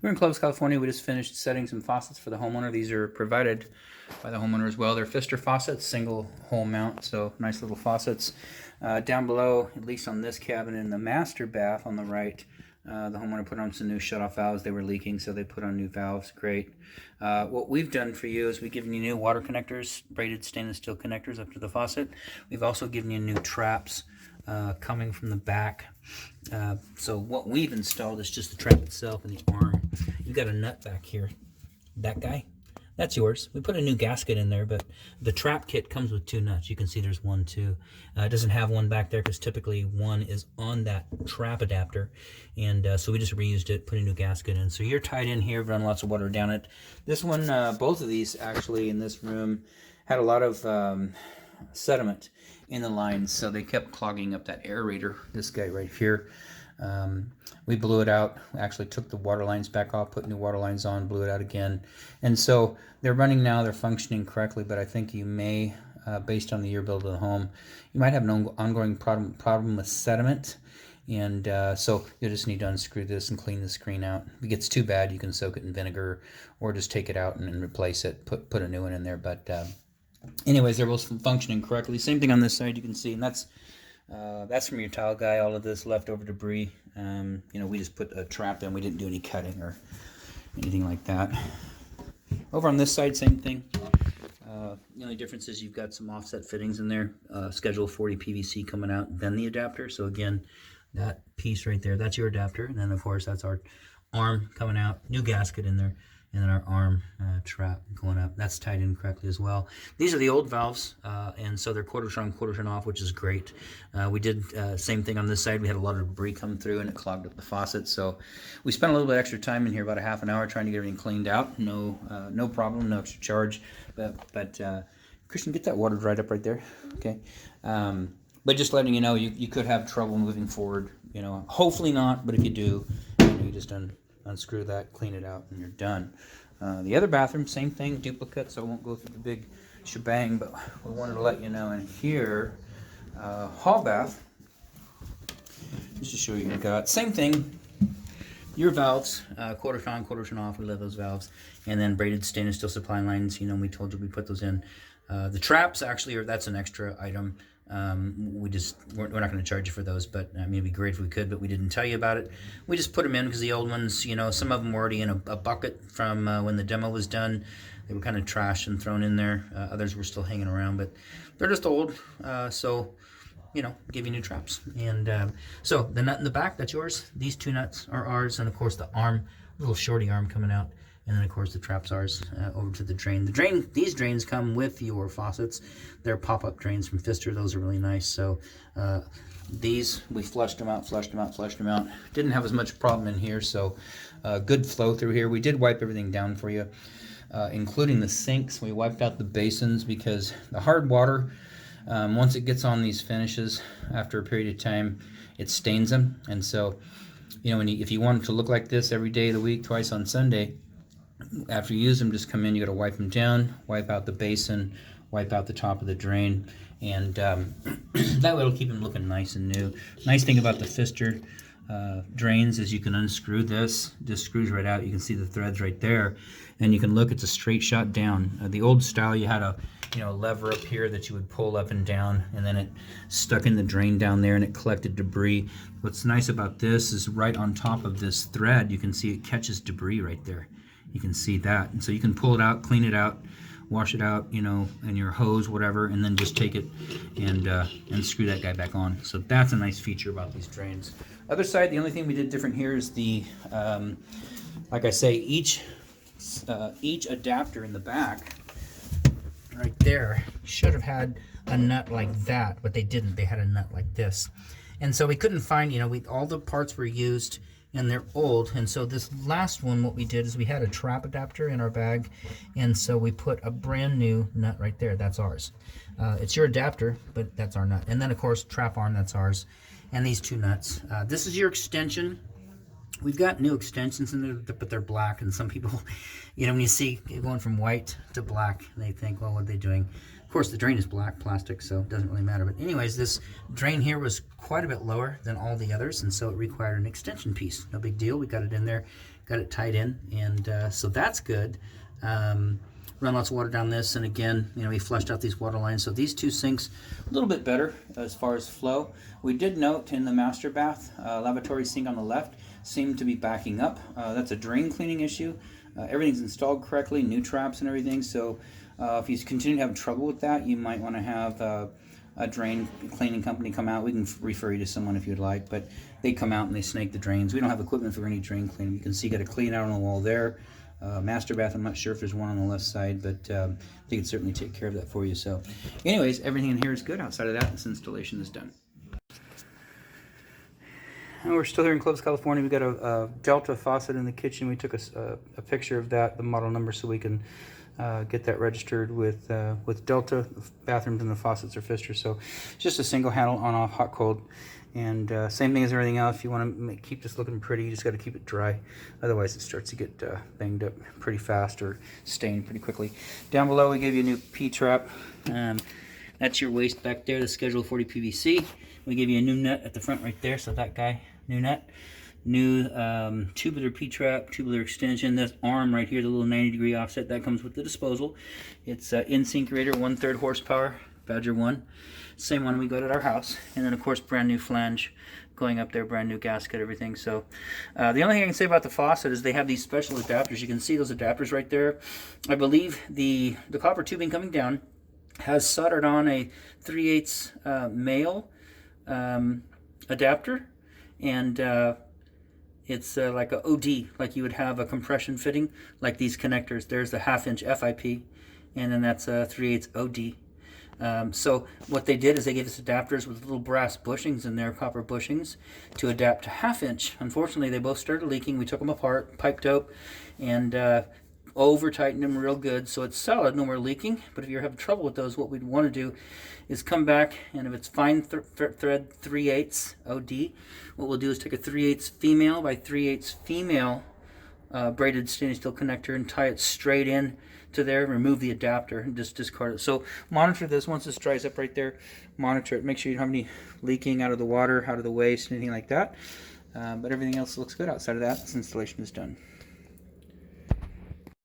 We're in Clovis, California. We just finished setting some faucets for the homeowner. These are provided by the homeowner as well. They're fixture faucets, single hole mount, so nice little faucets. Down below, at least on this cabinet in the master bath on the right, the homeowner put on some new shutoff valves. They were leaking, so they put on new valves. Great. What we've done for you is we've given you new water connectors, braided stainless steel connectors up to the faucet. We've also given you new traps coming from the back. So what we've installed is just the trap itself and the arm. You've got a nut back here. That guy, that's yours. We put a new gasket in there, but the trap kit comes with 2 nuts. You can see there's 1, 2. It doesn't have one back there because typically one is on that trap adapter. And so we just reused it, put a new gasket in. So you're tied in here, run lots of water down it. This one, both of these actually in this room had a lot of sediment in the lines, so they kept clogging up that aerator. This guy right here, we blew it out, actually took the water lines back off, put new water lines on, blew it out again, and so they're running now, they're functioning correctly. But I think you may, based on the year build of the home, you might have an ongoing problem with sediment, and so you'll just need to unscrew this and clean the screen out. If it gets too bad, you can soak it in vinegar or just take it out and replace it, put a new one in there. But anyways, they're both functioning correctly. Same thing on this side, you can see, and that's from your tile guy. All of this leftover debris. We just put a trap in. We didn't do any cutting or anything like that. Over on this side, same thing. The only difference is you've got some offset fittings in there. Schedule 40 PVC coming out, then the adapter. So again, that piece right there, that's your adapter. And then of course that's our arm coming out, new gasket in there. And then our arm trap going up. That's tied in correctly as well. These are the old valves, and so they're quarter turn off, which is great. We did same thing on this side. We had a lot of debris come through, and it clogged up the faucet. So we spent a little bit extra time in here, about a half an hour, trying to get everything cleaned out. No problem, no extra charge. But Christian, get that water dried up right there, okay? But just letting you know, you could have trouble moving forward. Hopefully not. But if you do, you just unscrew that, clean it out, and you're done. The other bathroom, same thing, duplicate, so I won't go through the big shebang, but we wanted to let you know. And here, hall bath, just to show you what you got. Same thing, your valves, quarter on, quarter turn off, we love those valves. And then braided stainless steel supply lines, we told you we put those in. The traps, actually, that's an extra item. We're not going to charge you for those, but I mean, it'd be great if we could, but we didn't tell you about it. We just put them in because the old ones, some of them were already in a bucket from when the demo was done. They were kind of trashed and thrown in there. Others were still hanging around, but they're just old. So, give you new traps. And so the nut in the back, that's yours. These 2 nuts are ours. And of course the arm, little shorty arm coming out. And then, of course, the trap's ours over to the drain. These drains come with your faucets. They're pop-up drains from Pfister. Those are really nice. So these, we flushed them out. Didn't have as much problem in here, so good flow through here. We did wipe everything down for you, including the sinks. We wiped out the basins because the hard water, once it gets on these finishes, after a period of time, it stains them. And so, if you want it to look like this every day of the week, twice on Sunday, after you use them, just come in, you got to wipe them down, wipe out the basin, wipe out the top of the drain, and that way it'll keep them looking nice and new. Nice thing about the Pfister drains is you can unscrew this screws right out. You can see the threads right there, and you can look, it's a straight shot down. The old style, you had a lever up here that you would pull up and down, and then it stuck in the drain down there and it collected debris. What's nice about this is right on top of this thread, you can see it catches debris right there. You can see that, and so you can pull it out, clean it out, wash it out, in your hose, whatever, and then just take it and screw that guy back on. So that's a nice feature about these drains. Other side, the only thing we did different here is the, like I say, each adapter in the back, right there, should have had a nut like that, but they didn't. They had a nut like this, and so we couldn't find, all the parts were used. And they're old, and so this last one, what we did is we had a trap adapter in our bag, and so we put a brand new nut right there. That's ours. It's your adapter, but that's our nut. And then of course trap arm, that's ours. And these 2 nuts. This is your extension. We've got new extensions in there, but they're black, and some people, when you see it going from white to black, they think, well, what are they doing? course, the drain is black plastic, so it doesn't really matter. But anyways, this drain here was quite a bit lower than all the others, and so it required an extension piece. No big deal. We got it in there, got it tied in, and so that's good. Run lots of water down this, and again, you know, we flushed out these water lines. So these two sinks, a little bit better as far as flow. We did note in the master bath, lavatory sink on the left seemed to be backing up. That's a drain cleaning issue. Everything's installed correctly, new traps and everything. So if you continue to have trouble with that, you might want to have a drain cleaning company come out. We can refer you to someone if you'd like, but they come out and they snake the drains. We don't have equipment for any drain cleaning. You can see, got a clean out on the wall there. Master bath, I'm not sure if there's one on the left side, but they can certainly take care of that for you. So anyways, everything in here is good. Outside of that, this installation is done. And we're still here in Clovis, California. We've got a Delta faucet in the kitchen. We took a picture of that, the model number, so we can get that registered with Delta. The bathrooms and the faucets are fixture. So it's just a single handle on-off, hot-cold. And same thing as everything else. If you want to keep this looking pretty, you just got to keep it dry. Otherwise, it starts to get banged up pretty fast or stained pretty quickly. Down below, we gave you a new P-trap. That's your waste back there, the Schedule 40 PVC. We gave you a new nut at the front right there, so that guy, new nut. New tubular P-trap, tubular extension. This arm right here, the little 90-degree offset, that comes with the disposal. It's in-sink rater, 1/3 horsepower, Badger 1. Same one we got at our house. And then, of course, brand new flange going up there, brand new gasket, everything. So the only thing I can say about the faucet is they have these special adapters. You can see those adapters right there. I believe the copper tubing coming down has soldered on a 3/8 male adapter, and it's like a OD, like you would have a compression fitting, like these connectors. There's the 1/2" FIP, and then that's a 3/8 OD. So what they did is they gave us adapters with little brass bushings in there, copper bushings, to adapt to 1/2". Unfortunately, they both started leaking. We took them apart, piped out, and over tightened them real good, so it's solid, no more leaking. But if you're having trouble with those, what we'd want to do is come back, and if it's fine thread 3/8 OD, what we'll do is take a 3/8 female by 3/8 female braided stainless steel connector and tie it straight in to there, remove the adapter, and just discard it. So monitor this once this dries up right there. Monitor it. Make sure you don't have any leaking out of the water, out of the waste, anything like that. But everything else looks good outside of that. This installation is done.